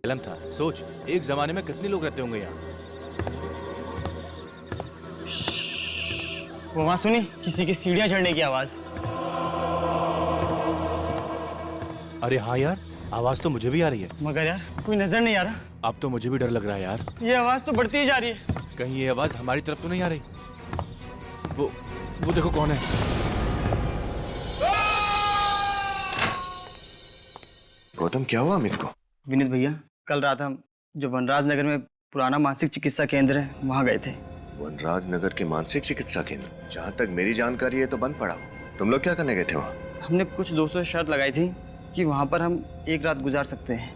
इलम था। सोच, एक जमाने में कितने लोग रहते होंगे यहाँ। वो वहां सुनी किसी की सीढ़ियां चढ़ने की आवाज। अरे हाँ यार, आवाज तो मुझे भी आ रही है। मगर यार कोई नजर नहीं आ रहा। अब तो मुझे भी डर लग रहा है यार। ये आवाज तो बढ़ती ही जा रही है। कहीं ये आवाज हमारी तरफ तो नहीं आ रही। वो देखो कौन है। गौतम, क्या हुआ अमित को? विनीत भैया, कल रात हम जो वनराज नगर में पुराना मानसिक चिकित्सा केंद्र है वहाँ गए थे। वनराज नगर के मानसिक चिकित्सा केंद्र? जहाँ तक मेरी जानकारी है तो बंद पड़ा। तुम लोग क्या करने गए थे वहाँ? हमने कुछ दोस्तों से शर्त लगाई थी कि वहाँ पर हम एक रात गुजार सकते हैं।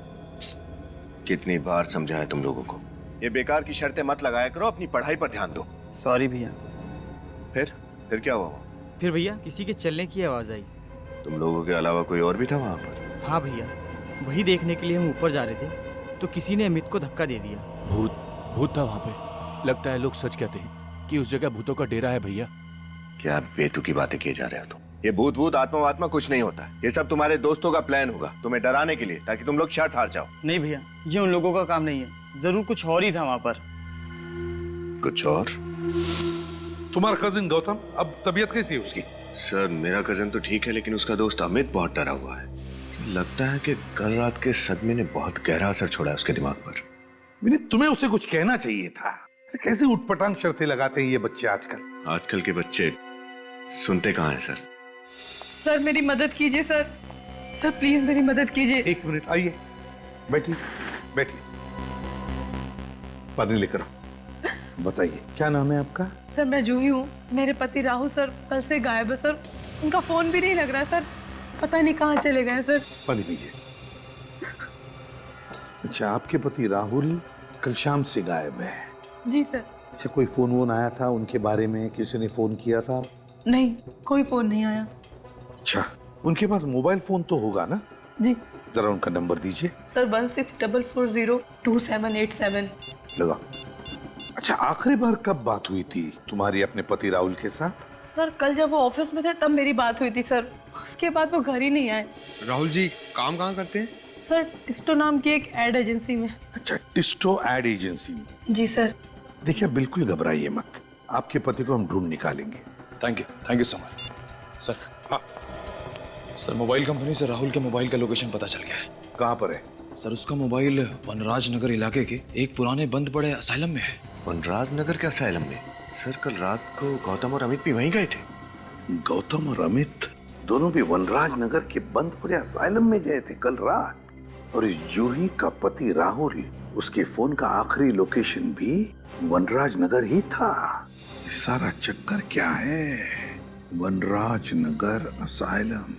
कितनी बार समझाया तुम लोगों को, ये बेकार की शर्तें मत लगाया करो, अपनी पढ़ाई पर ध्यान दो। सॉरी भैया। फिर क्या हुआ? फिर भैया किसी के चलने की आवाज आई। तुम लोगों के अलावा कोई और भी था वहाँ पर? हाँ भैया, वही देखने के लिए हम ऊपर जा रहे थे तो किसी ने अमित को धक्का दे दिया। भूत था वहाँ पे। लगता है लोग सच कहते हैं कि उस जगह भूतों का डेरा है भैया। क्या बेतुकी बातें किए जा रहे हो तुम? ये भूत आत्मा कुछ नहीं होता। ये सब तुम्हारे दोस्तों का प्लान होगा तुम्हें डराने के लिए, ताकि तुम लोग शर्त हार जाओ। नहीं भैया, ये उन लोगों का काम नहीं है। जरूर कुछ और ही था वहाँ पर। कुछ और? तुम्हारा कजिन गौतम, अब तबीयत कैसी है उसकी? सर, मेरा कजन तो ठीक है, लेकिन उसका दोस्त अमित बहुत डरा हुआ है। लगता है कि कल रात के सदमे ने बहुत गहरा असर छोड़ा है उसके दिमाग पर। विनीत, तुम्हें उसे कुछ कहना चाहिए था। कैसी उठपटांग शर्तें लगाते हैं ये बच्चे आजकल। आजकल के बच्चे सुनते कहाँ हैं सर? सर मेरी मदद कीजिए सर। सर प्लीज मेरी मदद कीजिए। एक मिनट, आइए, बैठिए बैठिए, पानी लेकर आओ। बताइए, क्या नाम है आपका? सर मैं जूही हूँ। मेरे पति राहुल सर कल से गायब है सर। उनका फोन भी नहीं लग रहा सर। पता नहीं कहाँ चले गए सर। पानी पीजिए। अच्छा, आपके पति राहुल कल शाम से गायब है? जी सर। अच्छा, कोई फोन वोन आया था उनके बारे में? किसी ने फोन किया था? नहीं, कोई फोन नहीं आया। अच्छा, उनके पास मोबाइल फोन तो होगा ना? जी जरा उनका नंबर दीजिए। सर 1644028787। लगा। अच्छा, आखिरी बार कब बात हुई थी तुम्हारी अपने पति राहुल के साथ? सर कल जब वो ऑफिस में थे तब मेरी बात हुई थी सर। उसके बाद वो घर ही नहीं आए। राहुल जी काम कहाँ करते हैं? सर टिस्टो नाम की एक एड एजेंसी में। अच्छा, टिस्टो एड एजेंसी में। जी सर। देखिए, बिल्कुल घबराइए मत, आपके पति को हम ढूंढ निकालेंगे। Thank you so much sir. हाँ सर, मोबाइल कंपनी से राहुल के मोबाइल का लोकेशन पता चल गया है। कहाँ पर है? सर, उसका मोबाइल वनराज नगर इलाके के एक पुराने बंद पड़े असाइलम में है। वनराज नगर के असाइलम में? सर, कल रात को गौतम और अमित भी वहीं गए थे। गौतम और अमित दोनों भी वनराज नगर के बंद पड़े असाइलम में गए थे कल रात। और इस जूही का पति राहुल, उसके फोन का आखिरी लोकेशन भी वनराज नगर ही था। ये सारा चक्कर क्या है? वनराज नगर असाइलम।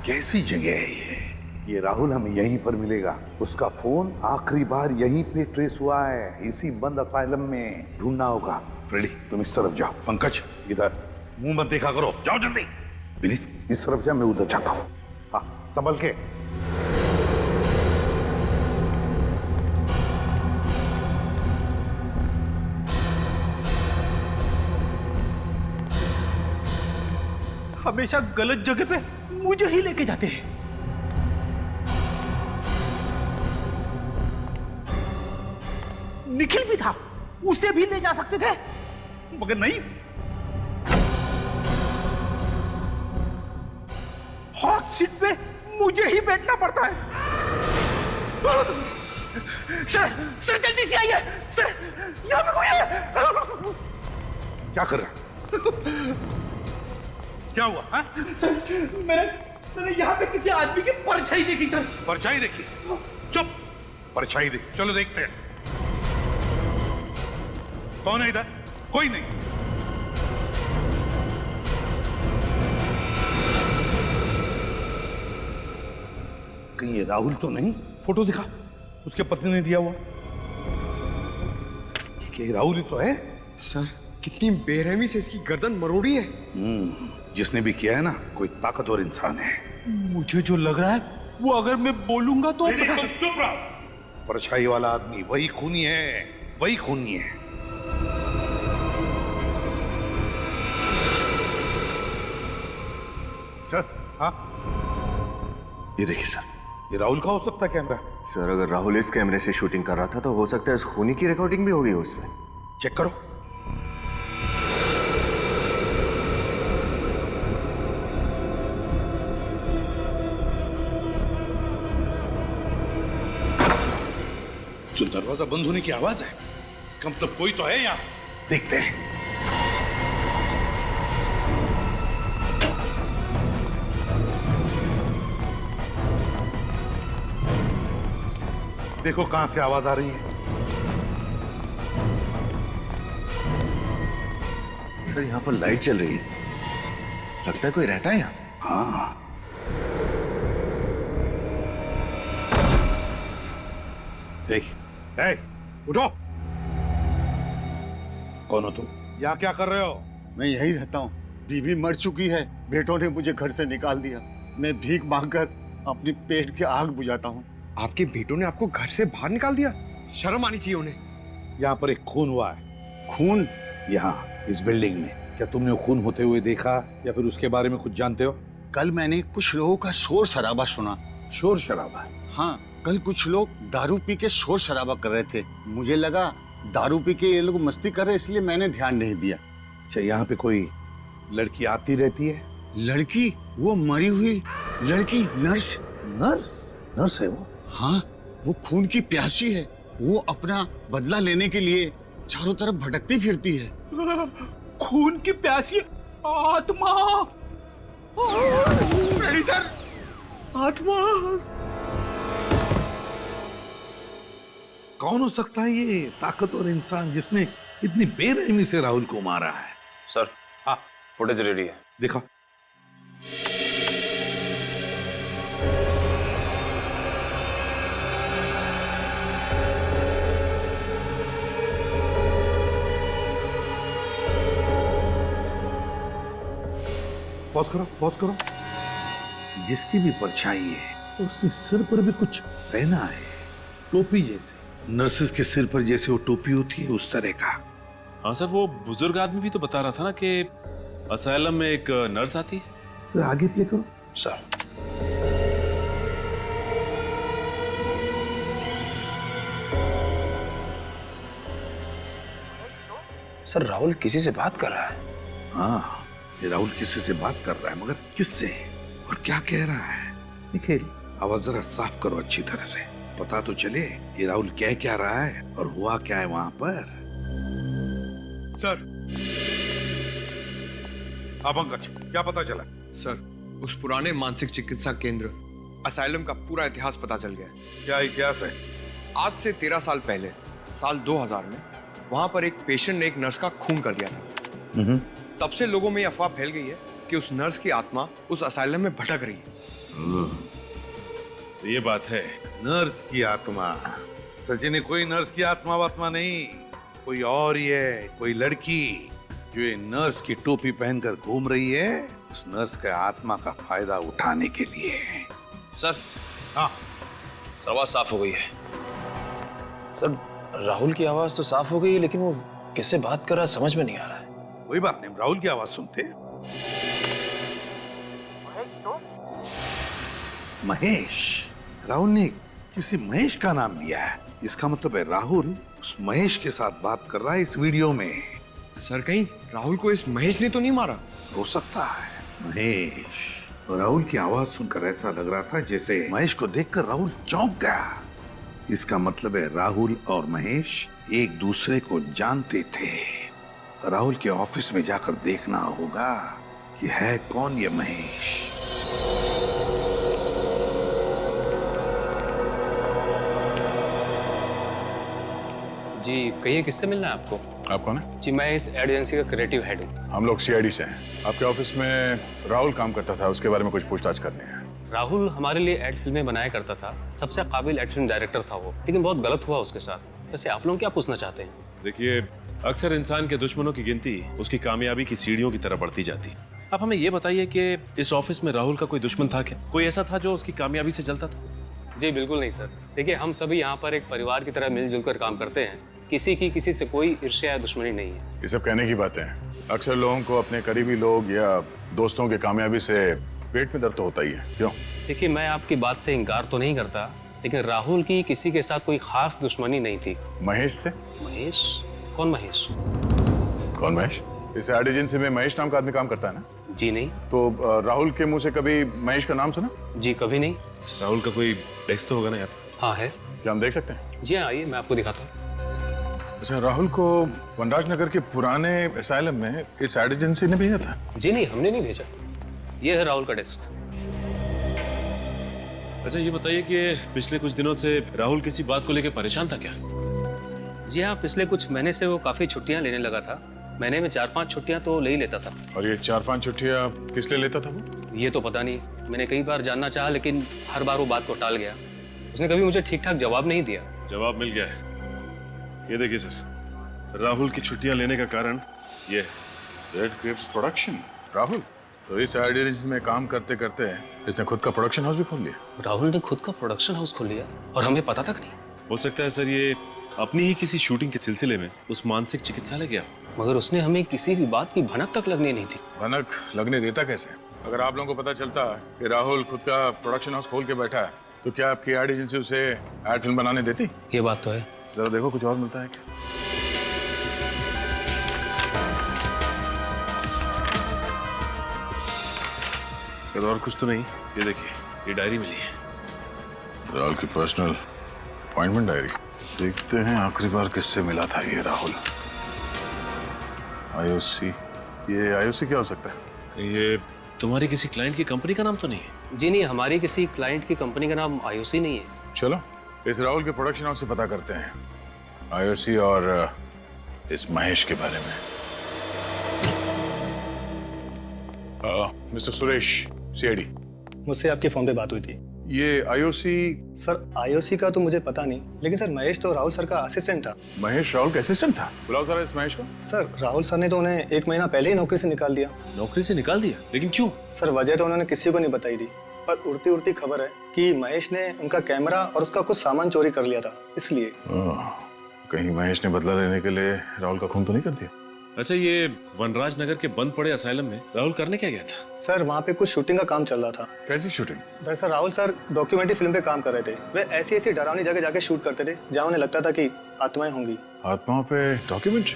कैसी जगह है ये राहुल हमें यहीं पर मिलेगा। उसका फोन आखिरी बार यहीं पे ट्रेस हुआ है, इसी बंद असाइलम में। ढूंढना होगा। फ्रेडी, तुम इस तरफ जाओ। पंकज, इधर मुंह मत देखा करो, जाओ जल्दी। विनीत, इस तरफ जा, मैं उधर जाता हूँ। हाँ, संभल के। हमेशा गलत जगह पे मुझे ही लेके जाते हैं। निखिल भी था, उसे भी ले जा सकते थे, मगर नहीं। हॉट सीट पे मुझे ही बैठना पड़ता है। सर जल्दी से आइए सर, यहाँ पे कोई है। क्या कर रहा? क्या हुआ? हाँ? सर मैंने यहाँ पे किसी आदमी की परछाई देखी सर। परछाई देखी? चुप, परछाई देखी। चलो देखते हैं कौन है इधर। कोई नहीं। कहीं ये राहुल तो नहीं? फोटो दिखा, उसके पत्नी ने दिया हुआ। क्या ये राहुल ही तो है? सर कितनी बेरहमी से इसकी गर्दन मरोड़ी है। जिसने भी किया है ना, कोई ताकतवर इंसान है। मुझे जो लग रहा है वो अगर मैं बोलूंगा तो चुप रहो। परछाई वाला आदमी वही खूनी है, वही खूनी है। सर, हाँ, ये देखिए सर। ये राहुल का हो सकता है कैमरा। सर अगर राहुल इस कैमरे से शूटिंग कर रहा था तो हो सकता है इस खूनी की रिकॉर्डिंग भी होगी उसमें। चेक करो। जो दरवाजा बंद होने की आवाज है, इसका मतलब कोई तो है यहाँ। देखते हैं। देखो कहां से आवाज आ रही है। सर यहाँ पर लाइट चल रही है, लगता है कोई रहता है यहाँ। हाँ, उठो। कौन हो तुम? यहाँ क्या कर रहे हो? मैं यही रहता हूँ। बीवी मर चुकी है, बेटों ने मुझे घर से निकाल दिया। मैं भीख मांगकर अपनी पेट की आग बुझाता हूँ। आपके बेटों ने आपको घर से बाहर निकाल दिया? शर्म आनी चाहिए उन्हें। यहाँ पर एक खून हुआ है। खून? यहाँ इस बिल्डिंग में। क्या तुमने वो खून होते हुए देखा या फिर उसके बारे में कुछ जानते हो? कल मैंने कुछ लोगों का शोर शराबा सुना। शोर शराबा? हाँ, कल कुछ लोग दारू पी के शोर शराबा कर रहे थे। मुझे लगा दारू पी के ये लोग मस्ती कर रहे, इसलिए मैंने ध्यान नहीं दिया। अच्छा, यहाँ पे कोई लड़की आती रहती है? लड़की? वो मरी हुई लड़की, नर्स। नर्स? नर्स है वो? हाँ, वो खून की प्यासी है। वो अपना बदला लेने के लिए चारों तरफ भटकती फिरती है। खून की प्यासी आत्मा। सर, आत्मा। कौन हो सकता है ये ताकतवर इंसान जिसने इतनी बेरहमी से राहुल को मारा है? सर, हाँ, फुटेज रेडी है। देखो। पॉज करो, पॉज करो। जिसकी भी परछाई है उसके सिर पर भी कुछ पहना है, टोपी जैसे। नर्सेस के सिर पर जैसे वो टोपी होती है, उस तरह का। हाँ सर, वो बुजुर्ग आदमी भी तो बता रहा था ना कि असाइलम में एक नर्स आती है। फिर आगे प्ले करो। सर, सर राहुल किसी से बात कर रहा है। हाँ, ये राहुल किसी से बात कर रहा है, मगर किससे और क्या कह रहा है? निखिल, आवाज जरा साफ करो अच्छी तरह से, पता तो चले ये राहुल कह क्या रहा है और हुआ क्या है वहां पर। सर, पंकज, क्या पता चला? सर, उस पुराने मानसिक चिकित्सा केंद्र असाइलम का पूरा इतिहास पता चल गया। क्या इतिहास है? आज से 13 साल पहले, साल 2000 में वहां पर एक पेशेंट ने एक नर्स का खून कर दिया था। तब से लोगों में यह अफवाह फैल गई है कि उस नर्स की आत्मा उस असाइलम में भटक रही है। तो ये बात है। नर्स की आत्मा? सचिन, कोई नर्स की आत्मा वात्मा नहीं, कोई और ही है, कोई लड़की जो ये नर्स की टोपी पहनकर घूम रही है, उस नर्स के आत्मा का फायदा उठाने के लिए। सर, हाँ, आवाज साफ हो गई है। सर, राहुल की आवाज तो साफ हो गई है, लेकिन वो किससे बात कर रहा है समझ में नहीं आ रहा है। कोई बात नहीं, राहुल की आवाज सुनते। महेश, तुम? महेश? राहुल ने किसी महेश का नाम लिया है, इसका मतलब है राहुल उस महेश के साथ बात कर रहा है इस वीडियो में। सर, कहीं राहुल को इस महेश ने तो नहीं मारा? हो सकता है। महेश, राहुल की आवाज सुनकर ऐसा लग रहा था जैसे महेश को देखकर राहुल चौंक गया। इसका मतलब है राहुल और महेश एक दूसरे को जानते थे। राहुल के ऑफिस में जाकर देखना होगा कि है कौन ये महेश। जी कहिए, किससे मिलना है आपको? आप कौन है? जी मैं इस एड एजेंसी का क्रिएटिव हेड हूँ। हम लोग सीआईडी से हैं। आपके ऑफिस में राहुल काम करता था, उसके बारे में कुछ पूछताछ करनी है। राहुल हमारे लिए एड फिल्में बनाया करता था, सबसे काबिल एड फिल्म डायरेक्टर था वो, लेकिन बहुत गलत हुआ उसके साथ। वैसे आप लोग क्या पूछना चाहते हैं? देखिए, अक्सर इंसान के दुश्मनों की गिनती उसकी कामयाबी की सीढ़ियों की तरह बढ़ती जाती है। आप हमें ये बताइए कि इस ऑफिस में राहुल का कोई दुश्मन था क्या? कोई ऐसा था जो उसकी कामयाबी से जलता था? जी बिल्कुल नहीं सर। देखिए, हम सभी यहाँ पर एक परिवार की तरह मिलजुल कर काम करते हैं। किसी की किसी से कोई ईर्ष्या या दुश्मनी नहीं है। ये सब कहने की बातें हैं। अक्सर लोगों को अपने करीबी लोग या दोस्तों की कामयाबी से पेट में दर्द तो होता ही है। क्यों? देखिए, मैं आपकी बात से इंकार तो नहीं करता, लेकिन राहुल की किसी के साथ कोई खास दुश्मनी नहीं थी। महेश से? महेश? कौन महेश? कौन महेश? इस एड एजेंसी में महेश नाम का आदमी काम करता है ना? जी नहीं। तो राहुल के मुंह से कभी महेश का नाम सुना? जी कभी नहीं। राहुल का कोई डेस्क तो होगा ना यार? हाँ है। क्या हम देख सकते हैं? जी हाँ, आइए मैं आपको दिखाता हूँ। अच्छा, राहुल को वनराज नगर के पुराने असाइलम में इस एड एजेंसी ने भेजा था? जी नहीं, हमने नहीं भेजा। ये है राहुल का डेस्क। अच्छा, ये बताइए कि पिछले कुछ दिनों से राहुल किसी बात को लेकर परेशान था क्या? जी हाँ, पिछले कुछ महीने से वो काफी छुट्टियां लेने लगा था। महीने में 4-5 छुट्टियां तो ले ही लेता था। और ये 4-5 छुट्टियां किस लिए लेता था वो? ये तो पता नहीं। मैंने कई बार जानना चाहा, लेकिन हर बार वो बात को टाल गया। उसने कभी मुझे ठीक ठाक जवाब नहीं दिया। जवाब मिल गया है। ये देखिए सर, राहुल की छुट्टियां लेने का कारण ये रेड ग्रेप्स प्रोडक्शन। राहुल तो इस एड एजेंसी में काम करते करते इसने खुद का प्रोडक्शन हाउस भी खोल लिया। राहुल ने खुद का प्रोडक्शन हाउस खोल लिया और हमें पता तक नहीं। हो सकता है सर ये अपनी ही किसी शूटिंग के सिलसिले में उस मानसिक चिकित्सालय गया, मगर उसने हमें किसी भी बात की भनक तक लगने नहीं थी। भनक लगने देता कैसे? अगर आप लोगों को पता चलता कि राहुल खुद का प्रोडक्शन हाउस खोल के बैठा है तो क्या आपकी एड एजेंसी उसे एड फिल्म बनाने देती? ये बात तो है। जरा देखो कुछ और मिलता है क्या? सर और कुछ तो नहीं। ये देखिए, ये डायरी मिली है। राहुल की पर्सनल अपॉइंटमेंट डायरी। देखते हैं आखिरी बार किससे मिला था ये राहुल। आईओसी। ये आईओसी क्या हो सकता है? ये तुम्हारी किसी क्लाइंट की कंपनी का नाम तो नहीं है? जी नहीं, हमारी किसी क्लाइंट की कंपनी का नाम आईओसी नहीं है। चलो इस राहुल के प्रोडक्शन हाउस से पता करते हैं आईओसी और इस महेश के बारे में। Mister Suresh, CID. मुझसे आपके फोन पे बात हुई थी। ये आईओसी? सर आईओसी का तो मुझे पता नहीं, लेकिन सर महेश तो राहुल सर का असिस्टेंट था। महेश राहुल का असिस्टेंट था? बुलाओ सर इस महेश को। सर राहुल सर ने तो उन्हें 1 महीना पहले ही नौकरी से निकाल दिया। नौकरी से निकाल दिया? लेकिन क्यों? सर वजह तो उन्होंने किसी को नहीं बताई थी, पर उड़ती उड़ती खबर है कि महेश ने उनका कैमरा और उसका कुछ सामान चोरी कर लिया था, इसलिए। कहीं महेश ने बदला लेने के लिए राहुल का खून तो नहीं कर दिया? अच्छा, ये वनराज नगर के बंद पड़े असाइलम में राहुल करने क्या गया था? सर वहाँ पे कुछ शूटिंग का काम चल रहा था। कैसी शूटिंग? दरअसल राहुल सर डॉक्यूमेंट्री फिल्म पे काम कर रहे थे। वे ऐसी ऐसी डरावनी जगह जाके शूट करते थे जहाँ उन्हें लगता था कि आत्माएं होंगी। आत्माओं पे डॉक्यूमेंट्री?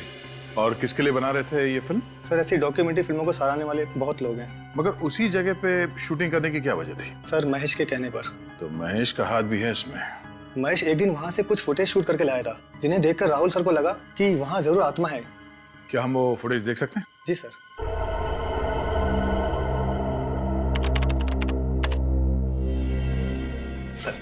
और किसके लिए बना रहे थे ये फिल्म? सर ऐसी डॉक्यूमेंट्री फिल्मों को सराहने वाले बहुत लोग हैं। मगर उसी जगह पे शूटिंग करने की क्या वजह थी? सर महेश के कहने पर। तो महेश का हाथ भी है इसमें? महेश एक दिन वहाँ से कुछ फुटेज शूट करके लाया था, जिन्हें देखकर राहुल सर को लगा कि वहाँ जरूर आत्मा है। क्या हम वो फुटेज देख सकते हैं? जी सर। सर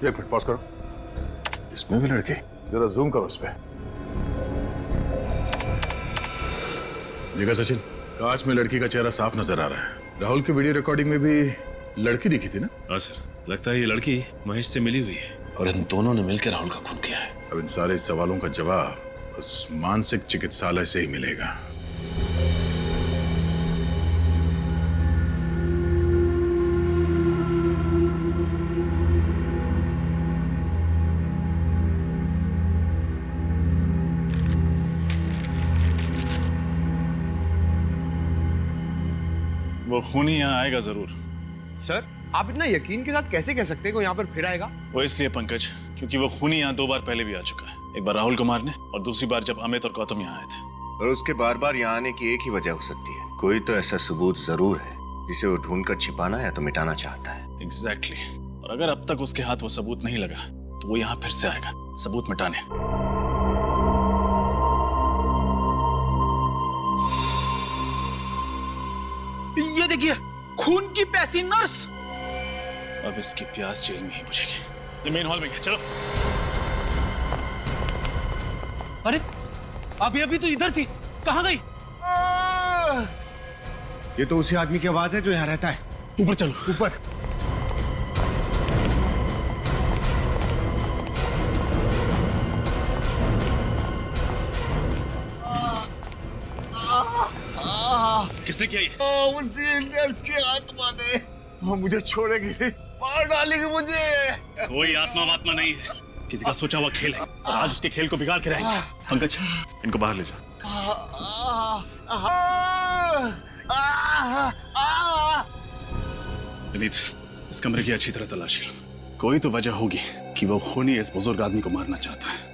एक मिनट पॉज करो। इसमें भी लड़की? जरा जूम करो उस पे। देखा सचिन, कांच में लड़की का चेहरा साफ नजर आ रहा है। राहुल की वीडियो रिकॉर्डिंग में भी लड़की दिखी थी ना? हाँ सर, लगता है ये लड़की महेश से मिली हुई है और इन दोनों ने मिलकर राहुल का खून किया है। अब इन सारे सवालों का जवाब उस मानसिक चिकित्सालय से ही मिलेगा। वो खूनी यहाँ आएगा जरूर। सर आप इतना यकीन के साथ कैसे कह सकते हैं कि वो यहाँ पर फिर आएगा? वो इसलिए पंकज, क्योंकि वो खूनी यहाँ 2 बार पहले भी आ चुका है। एक बार राहुल को मारने और दूसरी बार जब अमित और गौतम यहाँ आए थे। और उसके बार बार यहाँ आने की एक ही वजह हो सकती है, कोई तो ऐसा सबूत जरूर है जिसे वो ढूंढकर छिपाना या तो मिटाना चाहता है। एग्जैक्टली। और अगर अब तक उसके हाथ वो सबूत नहीं लगा तो वो यहाँ फिर से आएगा सबूत मिटाने। ये देखिए, खून की प्यासी नर्स। अब इसकी प्यास जेल में ही बुझेगी। ये मेन हॉल में गया, चलो। अरे अभी अभी तो इधर थी, कहाँ गई? ये तो उसी आदमी की आवाज है जो यहाँ रहता है। ऊपर चलो। ऊपर। किसने किया ये? उसी नर्स की आत्मा ने मुझे छोड़ेगी, मार डालेगी मुझे। कोई आत्मा वात्मा नहीं है, किसी का सोचा हुआ खेल है और आज उसके खेल को बिगाड़ के रहेंगे। पंकज, इनको बाहर ले जाओ। विनीत, इस कमरे की अच्छी तरह तलाशी लो। कोई तो वजह होगी कि वो खूनी इस बुजुर्ग आदमी को मारना चाहता है।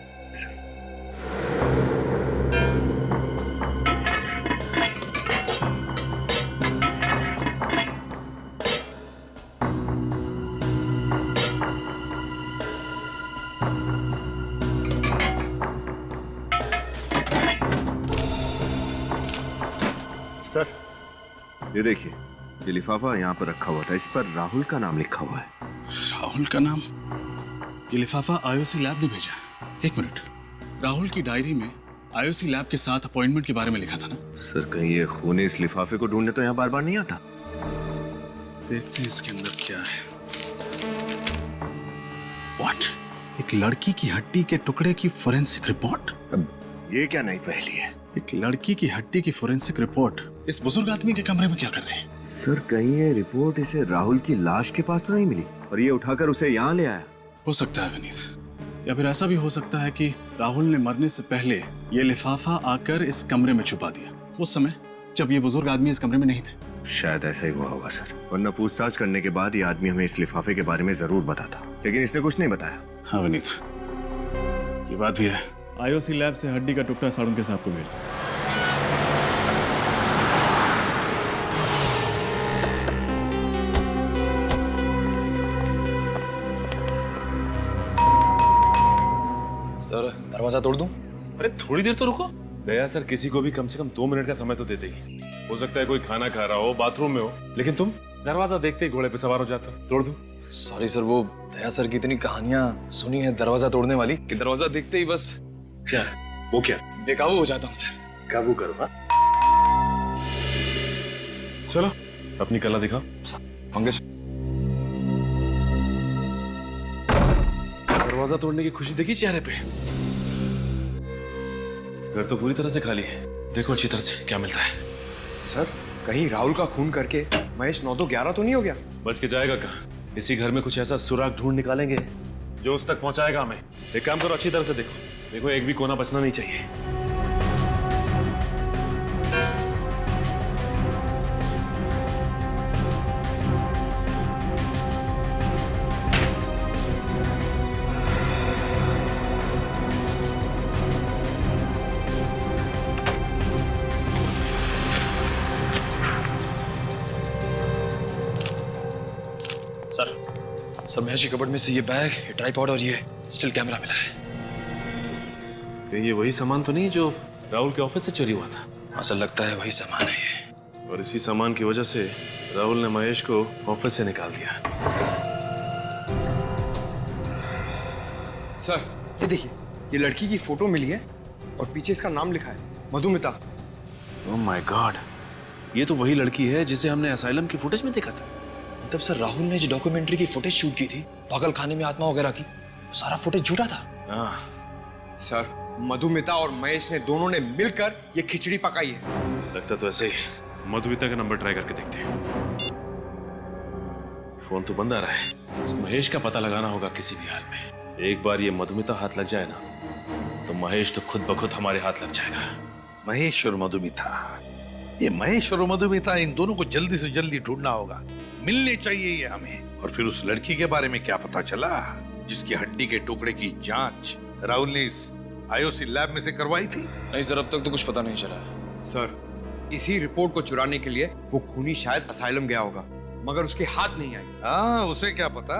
सर, ये देखिए, ये लिफाफा यहाँ पर रखा हुआ था, इस पर राहुल का नाम लिखा हुआ है। राहुल का नाम? ये लिफाफा आईओसी लैब ने भेजा। एक मिनट, राहुल की डायरी में आईओसी लैब के साथ अपॉइंटमेंट के बारे में लिखा था ना? सर, कहीं ये खूनी इस लिफाफे को ढूंढने तो यहाँ बार बार नहीं आता? देखते हैं इसके अंदर क्या है। What? एक लड़की की हड्डी के टुकड़े की फोरेंसिक रिपोर्ट? अब ये क्या नई पहेली है? एक लड़की की हड्डी की फोरेंसिक रिपोर्ट इस बुजुर्ग आदमी के कमरे में क्या कर रहे हैं? सर, कहीं ये रिपोर्ट इसे राहुल की लाश के पास तो नहीं मिली और ये उठाकर उसे यहाँ ले आया? हो सकता है विनीत, या फिर ऐसा भी हो सकता है कि राहुल ने मरने से पहले ये लिफाफा आकर इस कमरे में छुपा दिया, उस समय जब ये बुजुर्ग आदमी इस कमरे में नहीं थे। शायद ऐसा ही हुआ होगा सर, वरना पूछताछ करने के बाद ये आदमी हमें इस लिफाफे के बारे में जरूर बताता, लेकिन इसने कुछ नहीं बताया। हाँ विनीत, ये बात भी है। आईओसी लैब से हड्डी का टुकड़ा साड़ुंके साहब को भेज दो। सर, दरवाजा तोड़ दूं? अरे थोड़ी देर तो रुको। दया सर, किसी को भी कम से कम 2 मिनट का समय तो देते ही। हो सकता है कोई खाना खा रहा हो, बाथरूम में हो, लेकिन तुम दरवाजा देखते ही घोड़े पे सवार हो जाते हो। तोड़ दूं? सॉरी सर, वो दया सर की इतनी कहानियां सुनी है दरवाजा तोड़ने वाली कि दरवाजा देखते ही बस क्या वो क्या बेकाबू हो जाता हूँ सर। काबू करो। हाँ, चलो अपनी कला दिखाओ। पंकज, दरवाजा तोड़ने की खुशी देखी चेहरे पे। घर तो पूरी तरह से खाली है, देखो अच्छी तरह से क्या मिलता है। सर, कहीं राहुल का खून करके महेश 9 तो 11 तो नहीं हो गया? बच के जाएगा कहाँ? इसी घर में कुछ ऐसा सुराग ढूंढ निकालेंगे जो उस तक पहुंचाएगा हमें। एक काम करो, अच्छी तरह से देखो, देखो एक भी कोना बचना नहीं चाहिए। सर, महेश की कबर्ड में से ये बैग, ये ट्राइपॉड और ये स्टिल कैमरा मिला है। कहीं ये वही सामान तो नहीं जो राहुल के ऑफिस से चोरी हुआ था? ऐसा लगता है वही सामान है ये। और इसी सामान की वजह से राहुल ने महेश को ऑफिस से निकाल दिया। सर, ये देखिए, ये लड़की की फोटो मिली है और पीछे इसका नाम लिखा है, मधुमिता। ओह माय गॉड, ये तो वही लड़की है जिसे हमने असाइलम की फुटेज में देखा था। मतलब सर, राहुल ने जो डॉक्यूमेंट्री की फुटेज शूट की थी पागल खाने में आत्मा वगैरह की, वो सारा फुटेज झूठा था। हाँ सर, मधुमिता और महेश ने दोनों ने मिलकर ये खिचड़ी पकाई है। लगता तो ऐसे ही। मधुमिता का नंबर ट्राई करके देखते हैं। फोन तो बंद आ रहा है, इस महेश का पता लगाना होगा किसी भी हाल में। एक बार ये मधुमिता हाथ लग जाए ना तो महेश तो खुद ब खुद हमारे हाथ लग जाएगा। महेश और मधुमिता, ये महेश और मधुमिता, इन दोनों को जल्दी से जल्दी ढूंढना होगा, मिलने चाहिए ये हमें। और फिर उस लड़की के बारे में क्या पता चला जिसकी हड्डी के टुकड़े की जांच राहुल ने इस आईओसी लैब में से करवाई थी? नहीं सर, अब तक तो कुछ पता नहीं चला। सर, इसी रिपोर्ट को चुराने के लिए वो खूनी शायद असाइलम गया होगा, मगर उसके हाथ नहीं आई। हाँ, उसे क्या पता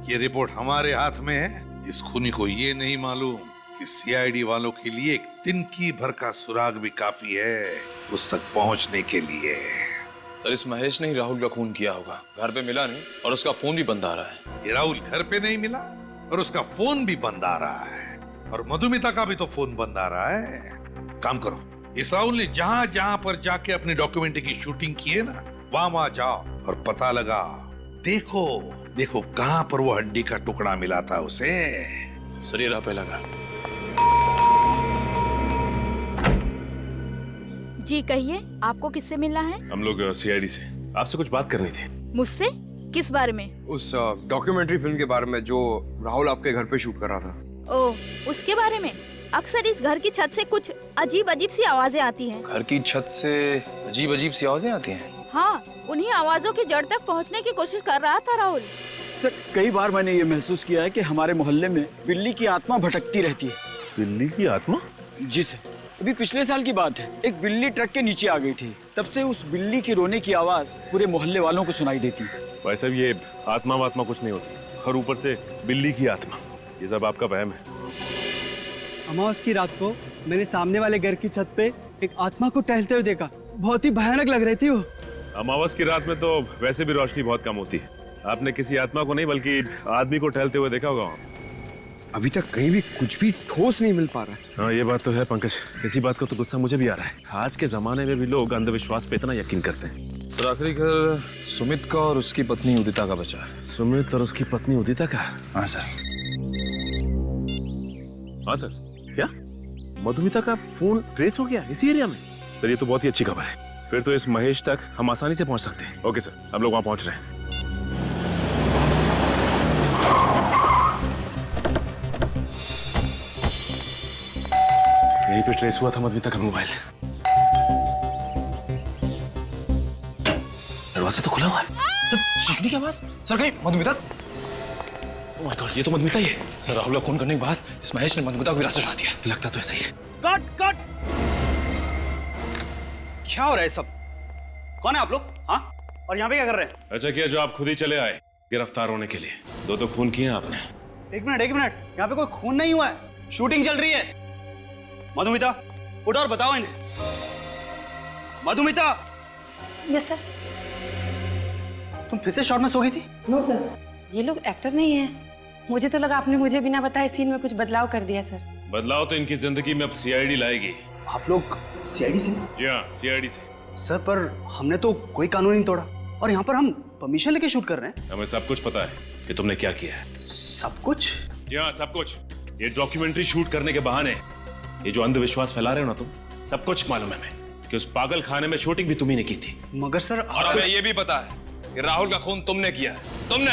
ये रिपोर्ट हमारे हाथ में है। इस खूनी को ये नहीं मालूम कि सीआईडी वालों के लिए एक तिनकी भर का सुराग भी काफी है उस तक पहुंचने के लिए। सर, इस महेश ने ही राहुल का खून किया होगा, घर पे मिला नहीं और उसका फोन भी बंद आ रहा है। ये राहुल घर पे नहीं मिला और उसका फोन भी बंद आ रहा है, और मधुमिता का भी तो फोन बंद आ रहा है। काम करो, इस राहुल ने जहां जहां पर जाके अपनी डॉक्यूमेंट्री की शूटिंग की है ना, वहां जाओ और पता लगा। देखो देखो कहां पर वो हड्डी का टुकड़ा मिला था उसे। सर ये रहा पहला घर। जी कहिए, आपको किससे मिलना है? हम लोग सीआईडी से आपसे कुछ बात करनी थी। मुझसे? किस बारे में? उस डॉक्यूमेंट्री फिल्म के बारे में जो राहुल आपके घर पे शूट कर रहा था। ओह, उसके बारे में? अक्सर इस घर की छत से कुछ अजीब अजीब सी आवाजें आती हैं। घर की छत से अजीब अजीब सी आवाजें आती हैं? हाँ, उन्हीं आवाजों की जड़ तक पहुंचने की कोशिश कर रहा था राहुल। सर, कई बार मैंने ये महसूस किया है कि हमारे मोहल्ले में बिल्ली की आत्मा भटकती रहती है। बिल्ली की आत्मा? जी सर, अभी पिछले साल की बात है। एक बिल्ली ट्रक के नीचे आ गई थी। तब से उस बिल्ली की रोने की आवाज पूरे मोहल्ले वालों को सुनाई देती है। वैसे भी ये आत्मा वात्मा कुछ नहीं होती, और ऊपर से बिल्ली की आत्मा, ये सब आपका वहम है। अमावस की रात को मैंने सामने वाले घर की छत पे एक आत्मा को टहलते हुए देखा। बहुत ही भयानक लग रही थी वो। अमावस की रात में तो वैसे भी रोशनी बहुत कम होती है। आपने किसी आत्मा को नहीं बल्कि आदमी को टहलते हुए देखा होगा। अभी तक कहीं भी कुछ भी ठोस नहीं मिल पा रहा है। हाँ, ये बात तो है पंकज। इसी बात का तो गुस्सा मुझे भी आ रहा है। आज के जमाने में भी लोग अंधविश्वास पे इतना यकीन करते हैं। सर आखिरी घर सुमित का और उसकी पत्नी उदिता का बचा है। सुमित और उसकी पत्नी उदिता का? हाँ सर। हाँ सर। क्या मधुमिता का फोन ट्रेस हो गया इसी एरिया में? सर ये तो बहुत ही अच्छी खबर है। फिर तो इस महेश तक हम आसानी से पहुंच सकते हैं। ओके सर, हम लोग वहां पहुंच रहे हैं। यहीं पे ट्रेस हुआ था मधुमिता का मोबाइल। दरवाजा तो खुला हुआ है। सर चीखने की आवाज। सर कहीं मधुमिता? ओह माय गॉड, ये तो मधुमिता ही है। सर राहुल का खून करने के बाद इस महेश ने मधुमिता को हिरासत में रख दिया। लगता तो ऐसा ही है। Cut cut. क्या हो रहा है सब? कौन है आप लोग? हाँ, और यहाँ पे क्या कर रहे हैं? अच्छा किया जो आप खुद ही चले आए गिरफ्तार होने के लिए। दो तो खून किए आपने। एक मिनट, यहाँ पे कोई खून नहीं हुआ है, शूटिंग चल रही है। मधुमिता उठो और बताओ इन्हें। मधुमिता। Yes sir. तुम फिर से शॉट में सो गई थी? नो सर, ये लोग एक्टर नहीं है। मुझे तो लगा आपने मुझे बिना बताए सीन में कुछ बदलाव कर दिया सर। बदलाव तो इनकी जिंदगी में अब सीआईडी लाएगी। आप लोग सीआईडी से? जी हाँ, सीआईडी से। सर पर हमने तो कोई कानून नहीं तोड़ा, और यहाँ पर हम परमिशन लेके शूट कर रहे हैं। हमें सब कुछ पता है कि तुमने क्या किया है। सब कुछ? जी हाँ, सब कुछ। ये डॉक्यूमेंट्री शूट करने के बहाने ये जो अंधविश्वास फैला रहे हो ना तुम, सब कुछ मालूम है हमें कि उस पागल खाने में शूटिंग भी तुम्ही ने की थी। मगर सर और हमें ये भी पता है कि राहुल का खून तुमने किया है। तुमने।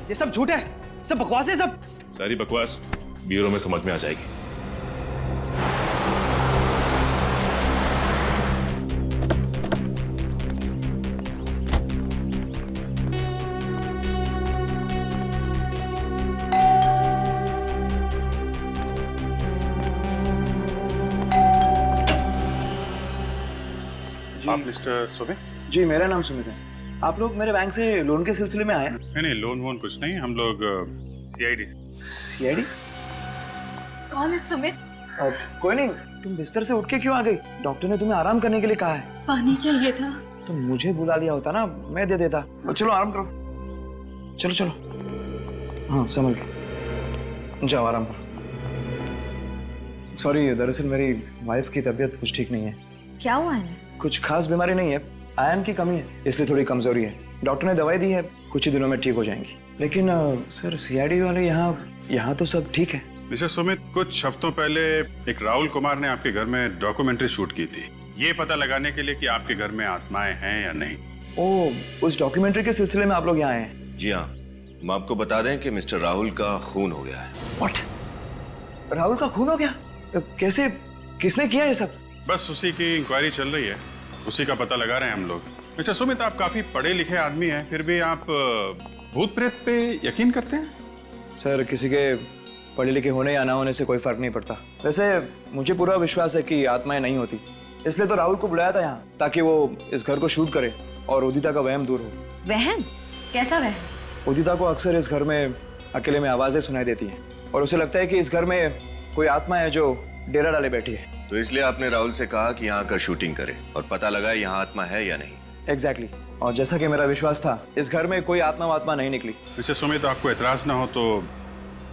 ये सब झूठ है, सब बकवास है। सब सारी बकवास ब्यूरो में समझ में आ जाएगी। आप मिस्टर सुमित? जी, मेरा नाम सुमित है। आप लोग मेरे बैंक से लोन के सिलसिले में आए? नहीं, लोन वोन कुछ नहीं। हम लोग सीआईडी से। सीआईडी? कौन है सुमित? कोई नहीं। तुम बिस्तर से उठ के क्यों आ गई? डॉक्टर ने तुम्हें आराम करने के लिए कहा है। पानी चाहिए था। तो मुझे बुला लिया होता ना, मैं दे देता। चलो आराम करो। चलो चलो। हाँ, संभल के जाओ, आराम करो। सॉरी, दरअसल मेरी वाइफ की तबीयत कुछ ठीक नहीं है। क्या हुआ है? कुछ खास बीमारी नहीं है, आयरन की कमी है, इसलिए थोड़ी कमजोरी है। डॉक्टर ने दवाई दी है, कुछ ही दिनों में ठीक हो जाएंगी। लेकिन सर सीआईडी वाले यहाँ तो सब ठीक है। मिस्टर सुमित, कुछ हफ्तों पहले एक राहुल कुमार ने आपके घर में डॉक्यूमेंट्री शूट की थी, ये पता लगाने के लिए कि आपके घर में आत्माएं हैं या नहीं। ओह, उस डॉक्यूमेंट्री के सिलसिले में आप लोग यहाँ आए हैं? जी हाँ, हम आपको बता दें कि मिस्टर राहुल का खून हो गया है। व्हाट? राहुल का खून हो गया? कैसे? किसने किया ये सब? बस उसी की इंक्वायरी चल रही है, उसी का पता लगा रहे हैं हम लोग। मिस्टर सुमित, आप काफी पढ़े लिखे आदमी हैं, फिर भी आप भूत प्रेत पे यकीन करते हैं? सर, किसी के पढ़े लिखे होने या ना होने से कोई फर्क नहीं पड़ता। वैसे मुझे पूरा विश्वास है कि आत्माएं नहीं होती, इसलिए तो राहुल को बुलाया था यहाँ, ताकि वो इस घर को शूट करे और उदिता का वहम दूर हो। वहम? कैसा वहम? उदिता को अक्सर इस घर में अकेले में आवाजें सुनाई देती हैं, और उसे लगता है कि इस घर में कोई आत्मा है जो डेरा डाले बैठी है। तो इसलिए आपने राहुल से कहा कि यहाँ आकर शूटिंग करे और पता लगाए यहाँ आत्मा है या नहीं। एग्जैक्टली। और जैसा कि मेरा विश्वास था, इस घर में कोई आत्मा वात्मा नहीं निकली। मिस्टर सुमित, आपको एतराज ना हो तो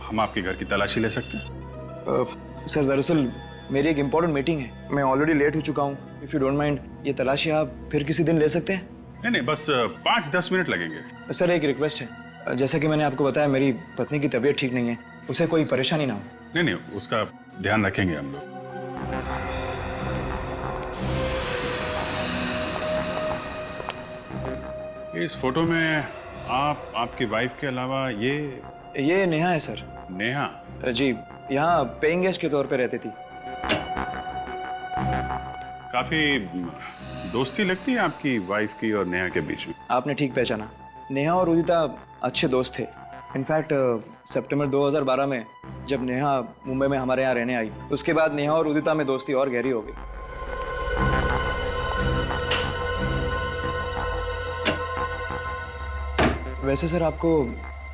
हम आपके घर की तलाशी ले सकते हैं? सर, दरअसल मेरी एक इम्पोर्टेंट मीटिंग है, मैं ऑलरेडी लेट हो चुका हूँ। इफ़ यू डोंट माइंड, ये तलाशी आप फिर किसी दिन ले सकते हैं? नहीं, बस 5-10 मिनट लगेंगे। सर एक रिक्वेस्ट है, जैसा कि मैंने आपको बताया मेरी पत्नी की तबीयत ठीक नहीं है, उसे कोई परेशानी ना हो। नहीं, उसका ध्यान रखेंगे हम लोग। इस फोटो में आपकी वाइफ के अलावा ये नेहा है सर। नेहा? जी, यहाँ पेइंग गेस्ट के तौर पे रहती थी। काफी दोस्ती लगती है आपकी वाइफ की और नेहा के बीच में। आपने ठीक पहचाना, नेहा और उदिता अच्छे दोस्त थे। इनफैक्ट सितंबर 2012 में जब नेहा मुंबई में हमारे यहाँ रहने आई, उसके बाद नेहा और उदिता में दोस्ती और गहरी हो गई। वैसे सर आपको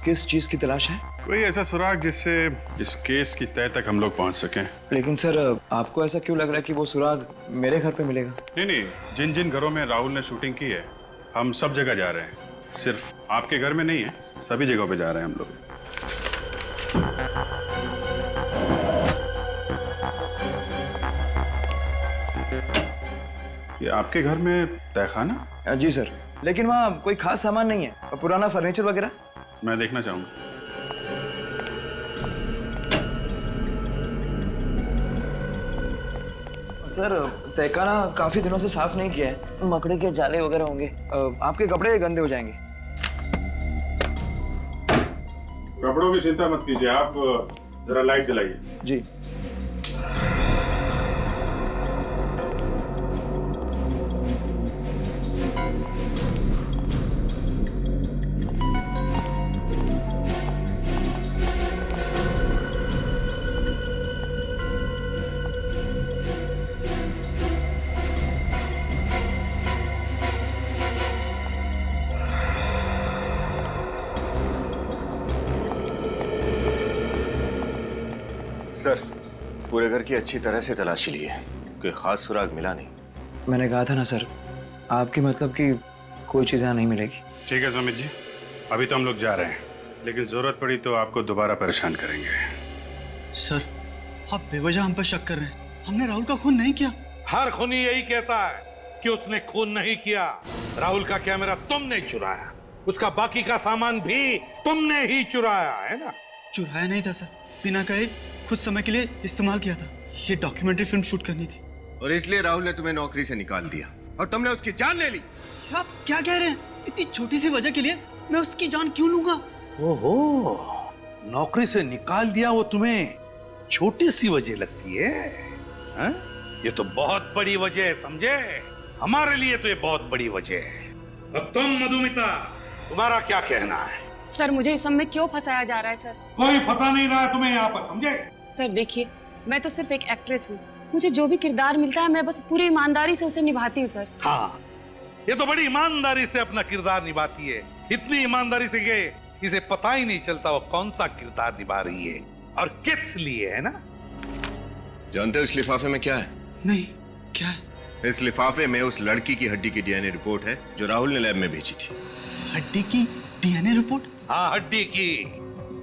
किस चीज की तलाश है? कोई ऐसा सुराग जिससे इस केस की तह तक हम लोग पहुंच सकें। लेकिन सर आपको ऐसा क्यों लग रहा है कि वो सुराग मेरे घर पे मिलेगा? नहीं, जिन जिन घरों में राहुल ने शूटिंग की है हम सब जगह जा रहे हैं। सिर्फ आपके घर में नहीं है, सभी जगहों पे जा रहे हैं हम लोग। ये आपके घर में तहखाना? जी सर, लेकिन वहाँ कोई खास सामान नहीं है, पुराना फर्नीचर वगैरह। मैं देखना चाहूंगा। सर तहखाना काफी दिनों से साफ नहीं किया है, मकड़ी के जाले वगैरह होंगे, आपके कपड़े गंदे हो जाएंगे। कपड़ों की चिंता मत कीजिए, आप जरा लाइट जलाइए। जी। सर, पूरे घर की अच्छी तरह से तलाशी ली है, कोई खास सुराग मिला नहीं। मैंने कहा था ना सर, आपकी मतलब कि कोई चीज़ यहाँ नहीं मिलेगी। ठीक है सुमित जी, अभी तो हम लोग जा रहे हैं, लेकिन जरूरत पड़ी तो आपको दोबारा परेशान करेंगे। सर, आप बेवजह हम पर शक कर रहे हैं। हमने राहुल का खून नहीं किया। हर खूनी यही कहता है कि उसने खून नहीं किया। राहुल का कैमरा तुमने चुराया, उसका बाकी का सामान भी तुमने ही चुराया है ना? चुराया नहीं था सर, बिना कहे कुछ समय के लिए इस्तेमाल किया था। ये डॉक्यूमेंट्री फिल्म शूट करनी थी। और इसलिए राहुल ने तुम्हें नौकरी से निकाल दिया और तुमने उसकी जान ले ली। आप क्या कह रहे हैं? इतनी छोटी सी वजह के लिए मैं उसकी जान क्यों लूंगा? ओहो, नौकरी से निकाल दिया वो तुम्हें छोटी सी वजह लगती है, हैं? ये तो बहुत बड़ी वजह है, समझे? हमारे लिए तो ये बहुत बड़ी वजह है। अब तुम मधुमिता, तुम्हारा क्या कहना है? सर मुझे इस सब में क्यों फंसाया जा रहा है सर? कोई फंसा नहीं रहा है तुम्हें यहाँ पर, समझे? सर देखिए, मैं तो सिर्फ एक एक्ट्रेस हूँ, मुझे जो भी किरदार मिलता है मैं बस पूरी ईमानदारी से उसे निभाती हूँ सर। हाँ, ये तो बड़ी ईमानदारी से अपना किरदार निभाती है। इतनी ईमानदारी से कि इसे पता ही नहीं चलता वो कौन सा किरदार निभा रही है और किस लिए, है ना? जानते हो इस लिफाफे में क्या है? नहीं, क्या है? इस लिफाफे में उस लड़की की हड्डी की डीएनए रिपोर्ट है जो राहुल ने लैब में भेजी थी। हड्डी की डीएनए रिपोर्ट? हाँ, हड्डी की।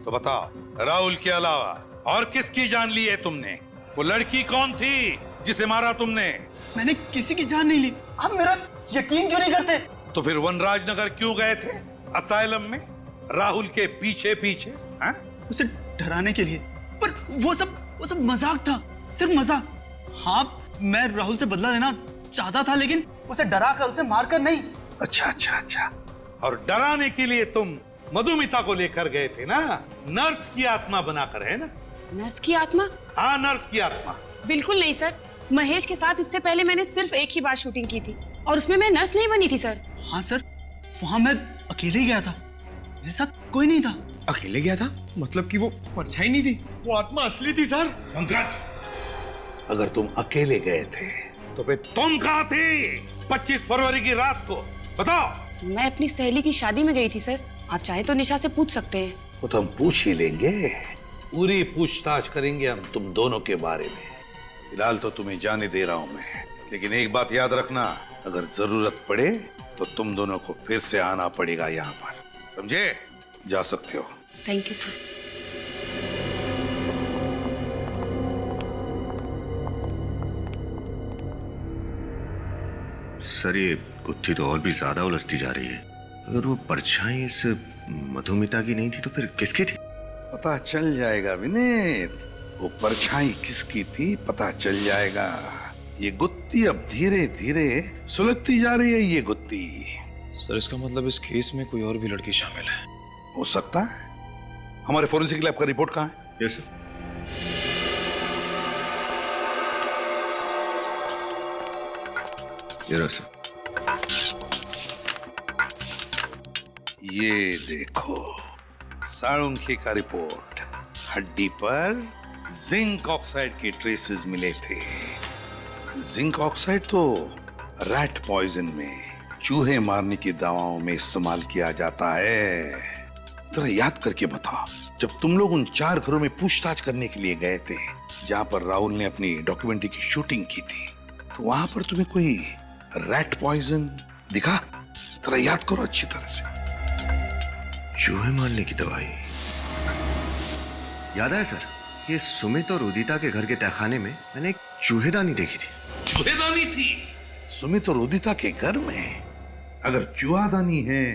तो बताओ, राहुल के अलावा और किसकी जान ली है तुमने? वो लड़की कौन थी जिसे मारा तुमने? मैंने किसी की जान नहीं ली। आप मेरा यकीन क्यों नहीं करते? तो फिर वनराज नगर क्यों गए थे? असाइलम में राहुल के पीछे पीछे, हाँ? उसे डराने के लिए। पर वो सब मजाक था, सिर्फ मजाक। हाँ, मैं राहुल से बदला लेना चाहता था, लेकिन उसे डरा कर, उसे मारकर नहीं। अच्छा। और डराने के लिए तुम मधुमिता को लेकर गए थे ना, नर्स की आत्मा बनाकर, है ना? नर्स की आत्मा? हाँ, नर्स की आत्मा। बिल्कुल नहीं सर, महेश के साथ इससे पहले मैंने सिर्फ एक ही बार शूटिंग की थी और उसमें मैं नर्स नहीं बनी थी सर। हाँ सर, वहाँ मैं अकेले ही गया था, मेरे साथ कोई नहीं था। अकेले गया था? मतलब कि वो परछाई नहीं थी, वो आत्मा असली थी सर। पंकज, अगर तुम अकेले गए थे तो फिर तुम कहाँ थे 25 फरवरी की रात को? बताओ। मैं अपनी सहेली की शादी में गई थी सर, आप चाहे तो निशा से पूछ सकते हैं। वो तो हम पूछ ही लेंगे, पूरी पूछताछ करेंगे हम तुम दोनों के बारे में। फिलहाल तो तुम्हें जाने दे रहा हूं मैं, लेकिन एक बात याद रखना, अगर जरूरत पड़े तो तुम दोनों को फिर से आना पड़ेगा यहाँ पर, समझे? जा सकते हो। Thank you sir. सर ये गुत्थी तो और भी ज्यादा उलझती जा रही है। अगर वो परछाई इस मधुमिता की नहीं थी तो फिर किसकी थी? पता चल जाएगा विनीत, वो परछाई किसकी थी पता चल जाएगा। ये गुत्ती अब धीरे धीरे सुलझती जा रही है। ये गुत्ती सर इसका मतलब इस केस में कोई और भी लड़की शामिल है? हो सकता है। हमारे फोरेंसिक लैब का रिपोर्ट कहाँ है? Yes sir. ये देखो साळुंखे का रिपोर्ट। हड्डी पर जिंक ऑक्साइड के ट्रेसेस मिले थे। जिंक ऑक्साइड तो रैट पॉइजन में, चूहे मारने की दवाओं में इस्तेमाल किया जाता है। जरा याद करके बताओ, जब तुम लोग उन 4 घरों में पूछताछ करने के लिए गए थे जहां पर राहुल ने अपनी डॉक्यूमेंट्री की शूटिंग की थी, तो वहां पर तुम्हें कोई रैट पॉइजन दिखा? जरा याद करो अच्छी तरह से। चूहे मारने की दवाई याद है सर। ये सुमित और उदिता के घर के तहखाने में मैंने एक चूहेदानी देखी थी। चूहेदानी थी सुमित और उदिता के घर में? अगर चूहादानी है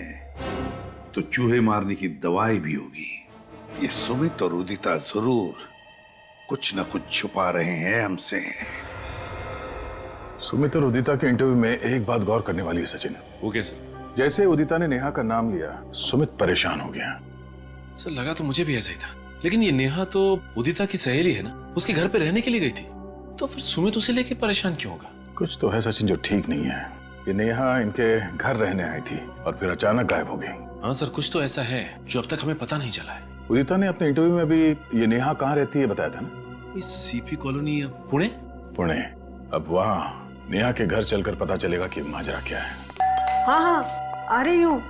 तो चूहे मारने की दवाई भी होगी। ये सुमित और उदिता जरूर कुछ न कुछ छुपा रहे हैं हमसे। सुमित और उदिता के इंटरव्यू में एक बात गौर करने वाली है सचिन। वो कैसे? जैसे उदिता ने नेहा का नाम लिया, सुमित परेशान हो गया। सर लगा तो मुझे भी ऐसा ही था, लेकिन ये नेहा तो उदिता की सहेली है ना, उसके घर पे रहने के लिए गई थी, तो फिर सुमित उसे लेके परेशान क्यों होगा? कुछ तो है सचिन जो ठीक नहीं है। ये नेहा इनके घर रहने आई थी और फिर अचानक गायब हो गई। हाँ सर, कुछ तो ऐसा है जो अब तक हमें पता नहीं चला है। उदिता ने अपने इंटरव्यू में भी ये नेहा कहाँ रहती है बताया था ना? इस सीपी कॉलोनी पुणे। पुणे। अब वहाँ नेहा के घर चलकर पता चलेगा कि माजरा क्या है। हाँ हाँ आ रही हूँ।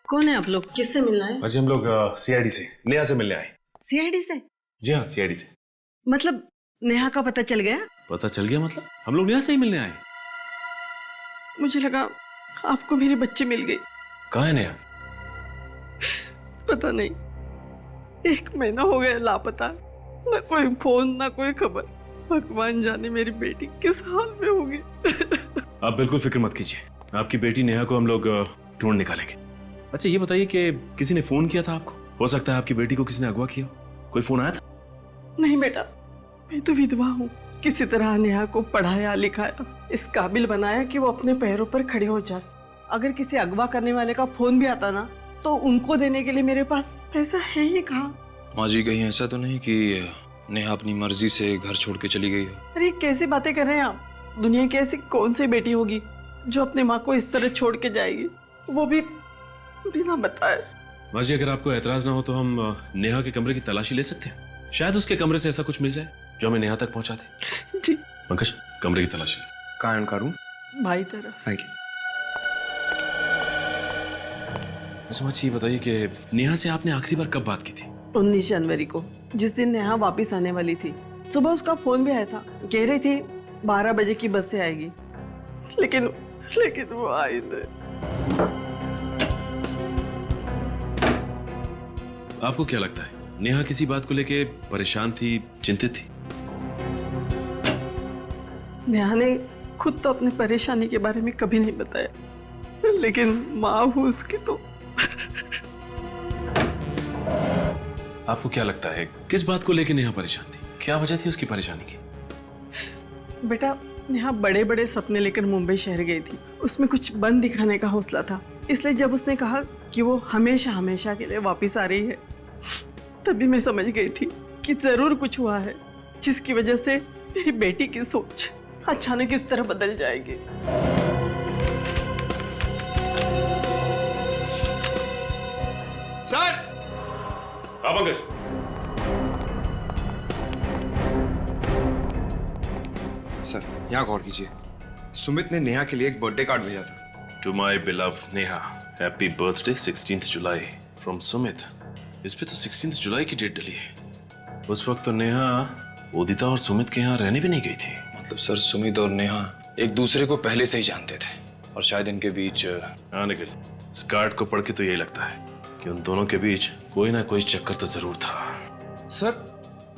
कौन है आप लोग? किससे मिलना है? आज हम लोग सीआईडी से, नेहा से मिलने आए। सीआईडी से? जी हाँ, सीआईडी से। मतलब नेहा का पता चल गया? पता चल गया मतलब? हम लोग नेहा से ही मिलने आए। मुझे लगा आपको मेरे बच्चे मिल गए। कहाँ है नेहा? पता नहीं, 1 महीना हो गया लापता। ना कोई फोन ना कोई खबर। भगवान जाने मेरी बेटी किस हाल में होगी। आप बिल्कुल फिक्र मत कीजिए, आपकी बेटी नेहा को हम लोग ढूंढ निकालेंगे। अच्छा ये बताइए कि किसी ने फोन किया था आपको? हो सकता है आपकी बेटी को किसी ने अगवा किया। कोई फोन आया था? नहीं बेटा, मैं तो विधवा हूँ। किसी तरह नेहा को पढ़ाया लिखाया, इस काबिल बनाया कि वो अपने पैरों पर खड़े हो जाए। अगर किसी अगवा करने वाले का फोन भी आता ना, तो उनको देने के लिए मेरे पास पैसा है ही कहाँ। माँ जी कहीं ऐसा तो नहीं कि नेहा अपनी मर्जी से घर छोड़ के चली गई हो? अरे कैसी बातें कर रहे हैं आप? दुनिया की ऐसी कौन सी बेटी होगी जो अपनी माँ को इस तरह छोड़ के जाएगी, वो भी बिना बताए। माँ जी अगर आपको एतराज ना हो तो हम नेहा के कमरे की तलाशी ले सकते हैं। शायद उसके कमरे से ऐसा कुछ मिल जाए जो हमें नेहा तक पहुंचा दे। जी। पंकज, कमरे की तलाशी। कहाँ है उनका रूम? भाई तरफ। अच्छा माँ जी ये बताइए कि नेहा से आपने आखिरी बार कब बात की थी? 19 जनवरी को, जिस दिन नेहा वापस आने वाली थी। सुबह उसका फोन भी आया था, कह रही थी 12 बजे की बस से आएगी, लेकिन वो आई नहीं। आपको क्या लगता है नेहा किसी बात को लेके परेशान थी, चिंतित थी? नेहा ने खुद तो अपनी परेशानी के बारे में कभी नहीं बताया, लेकिन माँ हूँ उसकी तो। आपको क्या लगता है किस बात को लेके नेहा परेशान थी? क्या वजह थी उसकी परेशानी की? बेटा नेहा बड़े बड़े सपने लेकर मुंबई शहर गई थी। उसमें कुछ बन दिखाने का हौसला था, इसलिए जब उसने कहा कि वो हमेशा हमेशा के लिए वापस आ रही है, तभी मैं समझ गई थी कि जरूर कुछ हुआ है जिसकी वजह से मेरी बेटी की सोच अचानक इस तरह बदल जाएगी। सर! पंकज, सर यहाँ गौर कीजिए, सुमित ने नेहा के लिए एक बर्थडे कार्ड भेजा था। To my beloved Neha, happy birthday 16 July from Sumit. इस पे तो 16 जुलाई की डेट डली है। उस वक्त तो नेहा उदिता और सुमित के यहाँ रहने भी नहीं गई थी। मतलब सर सुमित और नेहा एक दूसरे को पहले से ही जानते थे और शायद इनके बीच। हाँ निखिल, इस कार्ड को पढ़ के तो यही लगता है कि उन दोनों के बीच कोई ना कोई चक्कर तो जरूर था। सर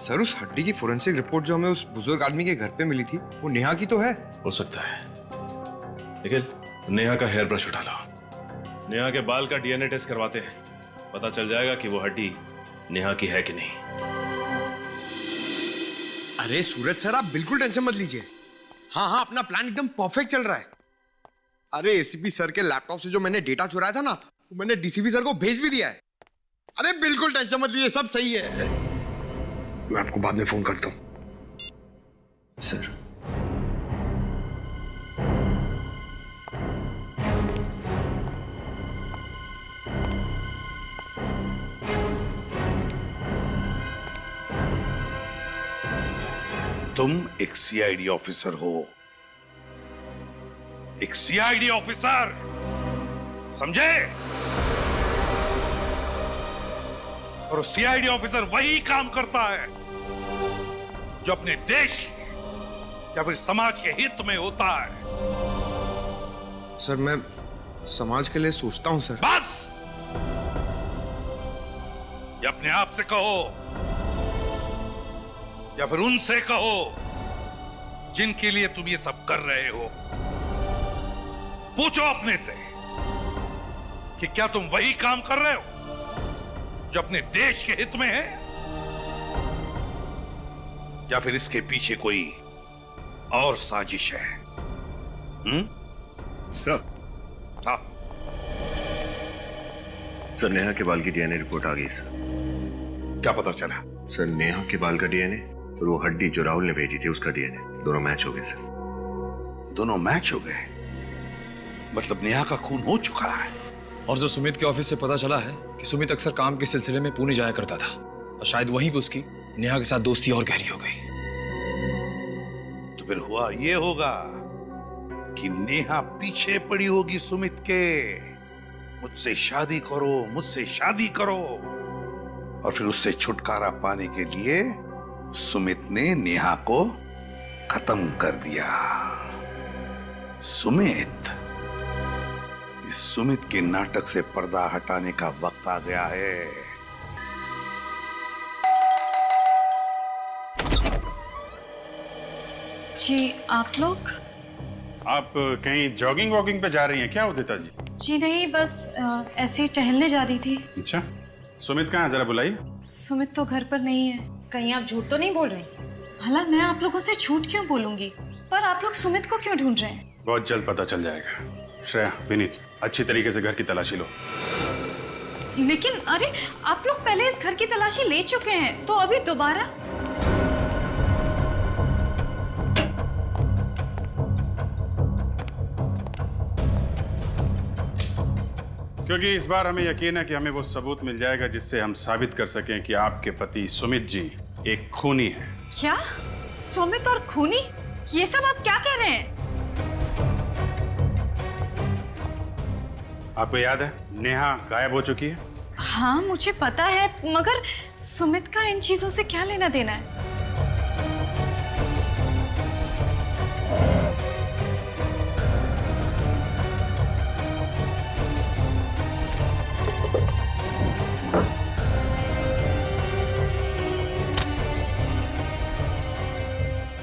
सर उस हड्डी की फोरेंसिक रिपोर्ट जो हमें उस बुजुर्ग आदमी के घर पे मिली थी वो नेहा की तो है। हो सकता है। निखिल, नेहा का हेयर ब्रश उठा लो। नेहा के बाल का डीएनए टेस्ट करवाते हैं, पता चल जाएगा कि वो हड्डी नेहा की है कि नहीं। अरे सूरज सर आप बिल्कुल टेंशन मत लीजिए। हाँ, अपना प्लान एकदम परफेक्ट चल रहा है। अरे एसीपी सर के लैपटॉप से जो मैंने डेटा चुराया था ना, वो मैंने डीसीपी सर को भेज भी दिया है। अरे बिल्कुल टेंशन मत लीजिए, सब सही है। मैं आपको बाद में फोन करता हूं। सर, तुम एक सीआईडी ऑफिसर हो, एक सीआईडी ऑफिसर, समझे? और सीआईडी ऑफिसर वही काम करता है जो अपने देश के या फिर समाज के हित में होता है। सर मैं समाज के लिए सोचता हूं सर। बस, या अपने आप से कहो या फिर उनसे कहो जिनके लिए तुम ये सब कर रहे हो। पूछो अपने से कि क्या तुम वही काम कर रहे हो जो अपने देश के हित में है, या फिर इसके पीछे कोई और साजिश है? सर, हाँ। सर नेहा के बाल की डीएनए रिपोर्ट आ गई सर। क्या पता चला? सर नेहा के बाल का डीएनए और वो हड्डी जो राहुल ने भेजी थी उसका डीएनए दोनों मैच हो गए सर। दोनों मैच हो गए? मतलब नेहा का खून हो चुका है। और जो सुमित के ऑफिस से पता चला है कि सुमित अक्सर काम के सिलसिले में पुणे जाया करता था और शायद वहीं पे उसकी नेहा के साथ दोस्ती और गहरी हो गई। तो फिर हुआ ये होगा कि नेहा पीछे पड़ी होगी सुमित के, मुझसे शादी करो, मुझसे शादी करो, और फिर उससे छुटकारा पाने के लिए सुमित ने नेहा को खत्म कर दिया। सुमित, इस सुमित के नाटक से पर्दा हटाने का वक्त आ गया है। जी आप लोग? आप कहीं जॉगिंग वॉगिंग पे जा रही हैं क्या उदिता जी? जी नहीं, बस ऐसे ही टहलने जा रही थी। अच्छा, सुमित कहाँ है, जरा बुलाइए। सुमित तो घर पर नहीं है। कहीं आप झूठ तो नहीं बोल रहे? भला मैं आप लोगों से झूठ क्यों बोलूंगी, पर आप लोग सुमित को क्यों ढूंढ रहे हैं? बहुत जल्द पता चल जाएगा। श्रेया, विनीत, अच्छी तरीके से घर की तलाशी लो। लेकिन अरे आप लोग पहले इस घर की तलाशी ले चुके हैं, तो अभी दोबारा? क्योंकि इस बार हमें यकीन है कि हमें वो सबूत मिल जाएगा जिससे हम साबित कर सकें कि आपके पति सुमित जी एक खूनी है। क्या? सुमित और खूनी? ये सब आप क्या कह रहे हैं? आपको याद है नेहा गायब हो चुकी है? हाँ मुझे पता है, मगर सुमित का इन चीजों से क्या लेना देना है?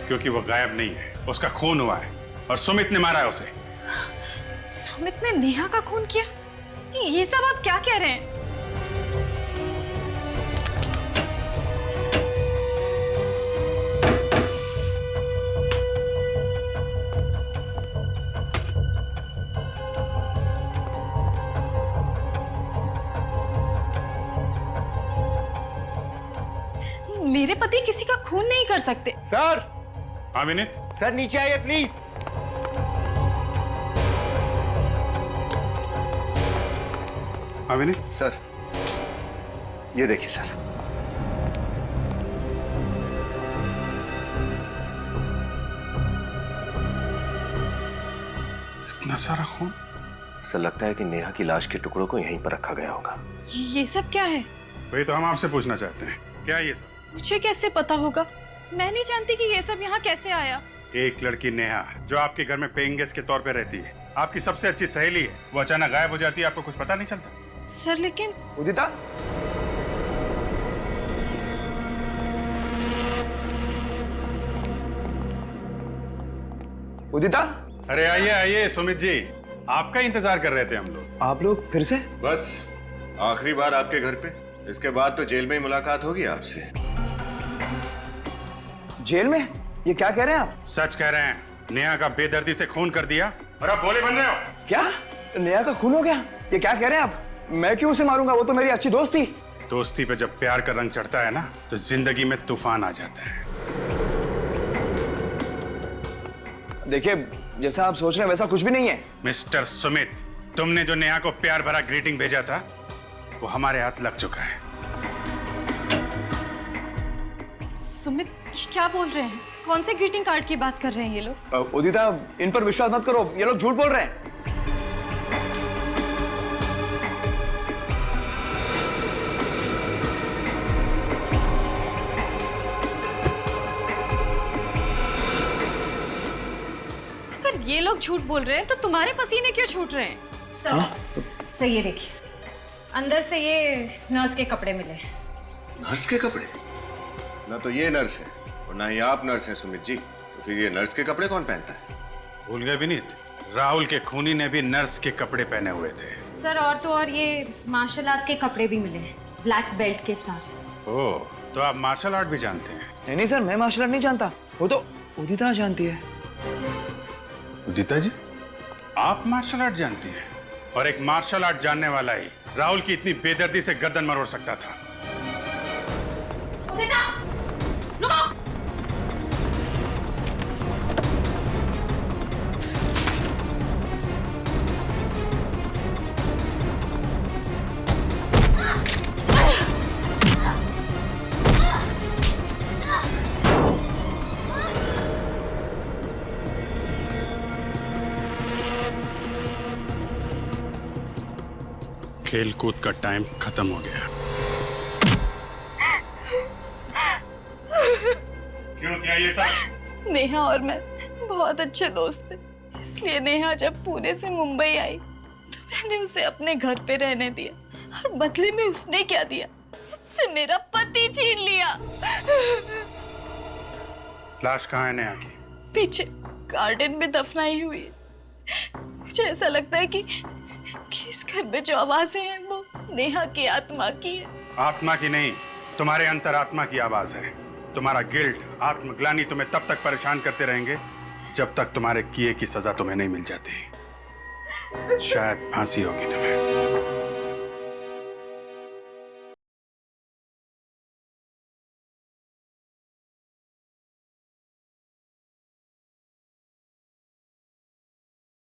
क्योंकि वो गायब नहीं है, उसका खून हुआ है और सुमित ने मारा है उसे। सुमित ने नेहा का खून किया? ये सब आप क्या कह रहे हैं? मेरे पति किसी का खून नहीं कर सकते। सर! हाँ विनीत? सर नीचे आइए प्लीज। हाँ विनीत? सर, ये देखिए सर। इतना सारा खून? सर लगता है कि नेहा की लाश के टुकड़ों को यहीं पर रखा गया होगा। ये सब क्या है? वही तो हम आपसे पूछना चाहते हैं, क्या ये सब? मुझे कैसे पता होगा? मैं नहीं जानती कि ये सब यहाँ कैसे आया। एक लड़की नेहा जो आपके घर में पेइंग गेस्ट के तौर पे रहती है, आपकी सबसे अच्छी सहेली है, वो अचानक गायब हो जाती है, आपको कुछ पता नहीं चलता? सर लेकिन उदिता, उदिता, अरे आइए आइए सुमित जी, आपका इंतजार कर रहे थे हम लोग। आप लोग फिर से? बस आखिरी बार आपके घर पे, इसके बाद तो जेल में ही मुलाकात होगी आपसे। जेल में? ये क्या कह रहे हैं आप? सच कह रहे हैं, नेहा का बेदर्दी से खून कर दिया और आप भोले बन रहे हो। क्या? नेहा का खून हो गया? ये क्या कह रहे हैं आप? मैं क्यों उसे मारूंगा? वो तो मेरी अच्छी दोस्त थी। दोस्ती पे जब प्यार का रंग चढ़ता है ना, तो जिंदगी में तूफान आ जाता है। देखिए, जैसा आप सोच रहे हैं वैसा कुछ भी नहीं है। मिस्टर सुमित, तुमने जो नेहा को प्यार भरा ग्रीटिंग भेजा था, वो हमारे हाथ लग चुका है। सुमित क्या बोल रहे हैं? कौन से ग्रीटिंग कार्ड की बात कर रहे हैं ये लोग? उदिता, इन पर विश्वास मत करो, ये लोग झूठ बोल रहे हैं। अगर ये लोग झूठ बोल रहे हैं तो तुम्हारे पसीने क्यों छूट रहे हैं? सर ये देखिए, अंदर से ये नर्स के कपड़े मिले। नर्स के कपड़े? ना तो ये नर्स है और ना ही आप नर्स हैं सुमित जी, तो फिर ये नर्स के कपड़े कौन पहनता है? भूल गए विनीत, राहुल के खूनी ने भी नर्स के कपड़े पहने हुए थे। सर और तो और ये मार्शल आर्ट्स के कपड़े भी मिले, ब्लैक बेल्ट के साथ। ओह, तो आप मार्शल आर्ट भी जानते हैं? नहीं सर, मैं मार्शल आर्ट नहीं जानता, वो तो उदिता जानती है। उदिता जी, आप मार्शल आर्ट जानती हैं? और एक मार्शल आर्ट जानने वाला ही राहुल की इतनी बेदर्दी से गर्दन मरोड़ सकता था। उदिता, रुको! खेल कूद का टाइम खत्म हो गया। क्यों, क्या ये सब? नेहा और मैं बहुत अच्छे दोस्त थे, इसलिए नेहा जब पुणे से मुंबई आई तो मैंने उसे अपने घर पे रहने दिया और बदले में उसने क्या दिया? उससे मेरा पति छीन लिया। लाश कहाँ है नेहा की? पीछे गार्डन में दफनाई हुई है। मुझे ऐसा लगता है कि इस घर में जो आवाजें हैं वो नेहा की आत्मा की है। आत्मा की नहीं, तुम्हारे अंतरात्मा की आवाज है। तुम्हारा गिल्ट, आत्मग्लानि तुम्हें तब तक परेशान करते रहेंगे जब तक तुम्हारे किए की सजा तुम्हें नहीं मिल जाती। शायद फांसी होगी तुम्हें।